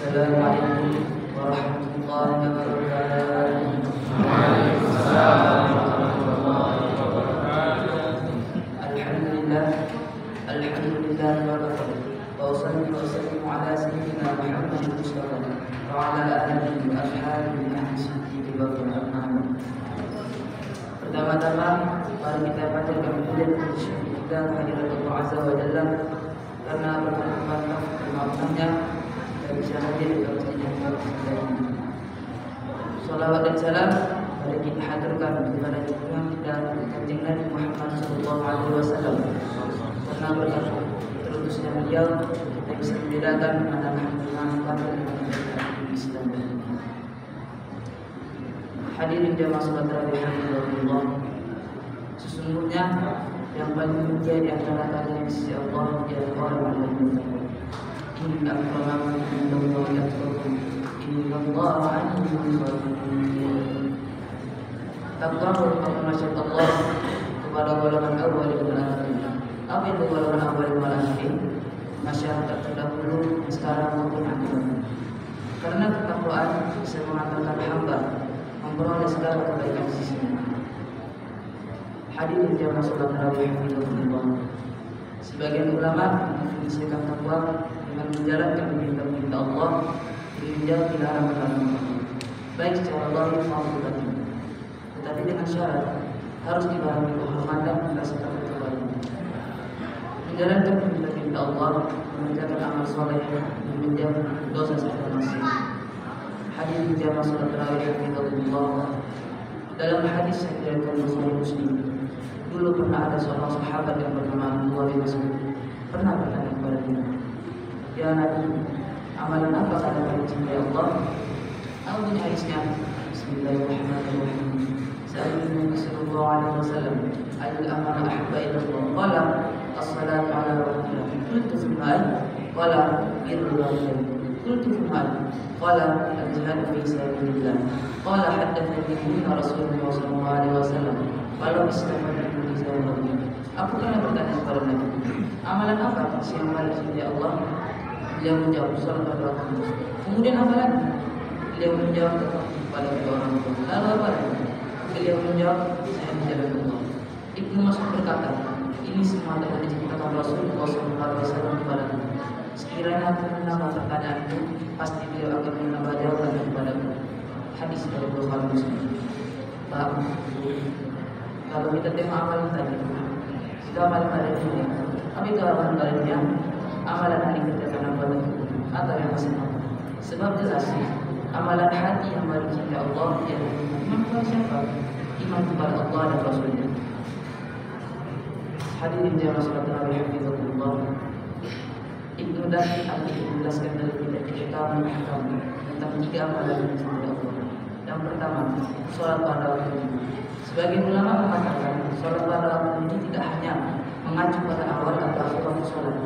Assalamualaikum warahmatullahi wabarakatuh. Waalaikumsalam warahmatullahi wabarakatuh. Alhamdulillah wa kafa. Wa sallallahu wa sallam ala sayyidina Muhammadin Mustafa wa ala alihi wa ashabihi ahli siddiqi wa rahmah. Pertama-tama mari kita panjatkan puji kita kehadirat Allah Azza wa Jalla karena berkat kemampuannya kita bisa hadir di dalam ini. Salawat dan salam mari kita haturkan kepada junjungan kita Kanjeng Nabi Muhammad sallallahu alaihi wasallam. Karena berkat terutusnya beliau kita bisa membedakan antara hak dan Islam. Hadirin jamaah salat tarawih rahimakumullah. Sesungguhnya yang paling mulia di antara kalian di sisi Allah ialah orang yang bertakwa. Inna akramakum indallahi atqakum. Innallaha 'alimun khabir. Takwa merupakan masyarakat Allah kepada golongan awal dan akhirin. Apa itu golongan awal dan akhirin? Masyarakat terdahulu, sekarang maupun akhir. Karena ketakwaan bisa mengantarkan hamba memperoleh segala kebaikan di sisinya. Hadirin jamaah salat tarawih rahimakumullah. Sebagian ulama mendefinisikan takwa dengan menjalankan perintah-perintah Allah dan menjauhi larangan-larangan, baik secara zahir maupun batin. Tetapi dengan syarat harus dibarengi kehormatan dan rasa takut kepadanya. Menjalankan perintah-perintah Allah, mengerjakan amal soleh dan menjauhi dosa serta maksiat. Hadirin jamaah salat tarawih rahimakumullah. Dalam hadis yang diriwayatkan oleh Sahih Muslim, dulu pernah ada seorang sahabat yang bernama Abdullah bin Mas'ud pernah bertanya kepada dia, "Ya Nabi, amalan apa kalian paling cintai Allah?" Bunyi hadisnya, Bismillahirrahmanirrahim. Sa'alun Nabi sallallahu alaihi wasallam, "Ayyul amali ahabba ila Allah?" Qala, "As-salatu ala waqtiha." Qultu thumma ay? Qala, "Birrul walidain." Qultu thumma ay? Qala, "Al-jihadu fi sabilillah." Qala, "Haddatsani Rasulullah sallallahu alaihi wasallam." Kalau istighfar di zaman aku pernah bertanya kepada Nabi, amalan apa yang paling dicintai Allah? Beliau menjawab, salat pada waktu. Kemudian apa lagi? Beliau menjawab, kepada kedua orang tua. Lalu apa lagi? Beliau menjawab, saya menjalankan Allah. Ibnu Mas'ud berkata, ini semua telah diceritakan Rasulullah SAW kepada aku. Sekiranya aku menambah pertanyaan itu, pasti beliau akan menambah jawaban kepadaku. Hadis dari Bukhari Muslim. Paham? Kalau kita tengok amalan tadi, kita amalan pada dunia. Apa itu amalan pada dunia? Amalan yang dikerjakan pada tubuh atau yang masih mampu. Sebab jelas amalan hati yang paling cinta Allah ialah iman kepada siapa? Iman kepada Allah dan Rasulnya. Hadirin jamaah salat tarawih rahimakumullah. Ibnu Daqiq menjelaskan dari kitab Ihkamul Ahkam tentang 3 amalan yang dicintai Allah. Yang pertama, salat pada waktu. Sebagian ulama mengatakan salat pada waktu ini tidak hanya mengacu pada awal atau akhir waktu salat,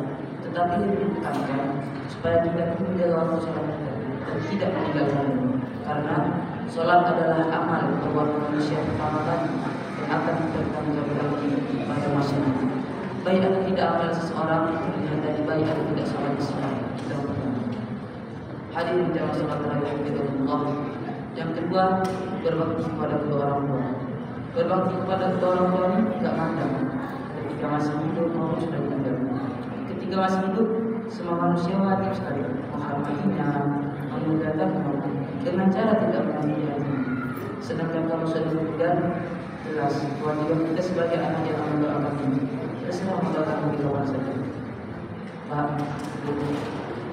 tetapi lebih ditekankan supaya kita menjaga waktu salat kita dan tidak meninggalkannya. Karena salat adalah amal perbuatan manusia pertama kali yang akan dipertanggungjawabkan pada masa nanti. Baik atau tidak amal seseorang terlihat dari baik atau tidak salat Islam. Kita pertama. Hadirin jamaah salat tarawih rahimakumullah. Yang kedua, berbakti kepada kedua orang tua. Berbakti kepada kedua orang tua ini tidak mandang ketika masih hidup maupun sudah meninggal. Ketika masih hidup, semua manusia wajib sekali menghormatinya, memuliakannya dengan cara tidak menyakiti. Sedangkan kalau sudah meninggal, jelas kewajiban kita sebagai anak yang mendoakan ini. Terserah mendoakan di kawan saja. Paham?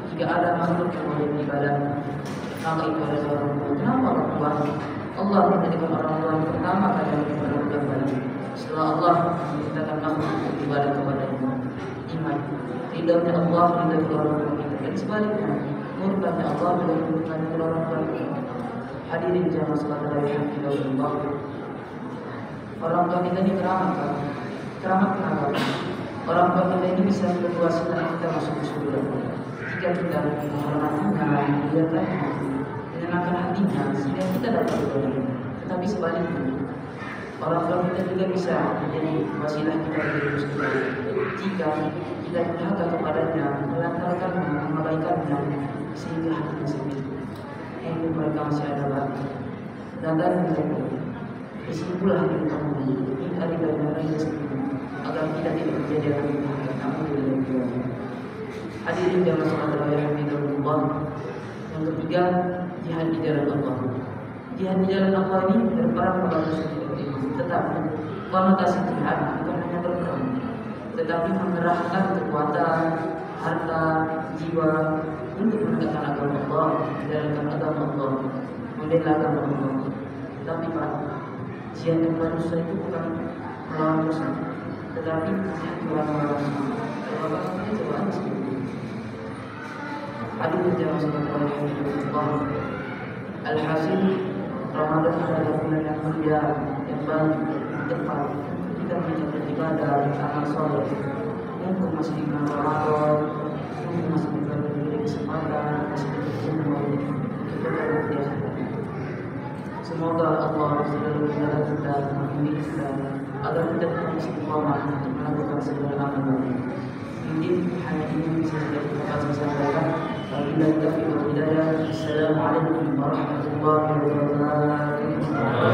Jika ada makhluk yang boleh beribadah, maka itu adalah orang tua. Kenapa orang tua? Allah menjadikan orang tua yang pertama kali yang beribadah. Setelah Allah menciptakan makhluk untuk beribadah kepadanya. Iman, ridhonya Allah ridho orang tua kita. Dan sebaliknya, murkanya Allah dengan murkanya orang tua kita. Hadirin jamaah salat tarawih rahimakumullah. Orang tua kita ini keramat. Keramat kenapa? Orang tua kita ini bisa menjadi wasilah kita masuk ke surga. Jika kita menghormatinya, menyenangkan hatinya, sehingga kita dapat berdoa. Tetapi sebaliknya, Orang tua kita juga bisa menjadi wasilah kita bagi kita. Jika kita durhaka kepadanya, melantarkannya, mengabaikannya, sehingga hatinya sendiri. Yang mereka masih ada lagi. Sedangkan mereka kesimpulan hidup kamu ini dari banyak sendiri, agar kita tidak menjadi orang yang durhaka. Namun tidak. Hadirin dan masyarakat yang hamidulillah. Yang ketiga, jihad di jalan Allah. Jihad di jalan Allah ini berperan pada sesuatu, tetapi konotasi jihad bukan hanya berperang, tetapi mengerahkan kekuatan, harta, jiwa untuk menegakkan agama Allah, menjalankan agama Allah, membela agama Allah. Tapi Pak, jihad yang manusia itu bukan melawan musuh, tetapi jihad melawan musuh. Kalau kita coba aja sendiri. Aduh, jangan sampai Allah. Alhasil Ramadan adalah bulan yang mulia, yang baik, yang tepat. Kita menjalankan ibadah, amal soleh. Untuk masih di bulan Ramadan, untuk masih diberi kesempatan, masih diberi umur, kita berhati-hati. Semoga Allah selalu menjaga kita, membimbing kita, agar kita tetap istiqomah untuk melakukan segala amal. Mungkin hanya ini bisa saya sampaikan. Wabillahi taufiq wal hidayah. Assalamualaikum warahmatullahi wabarakatuh.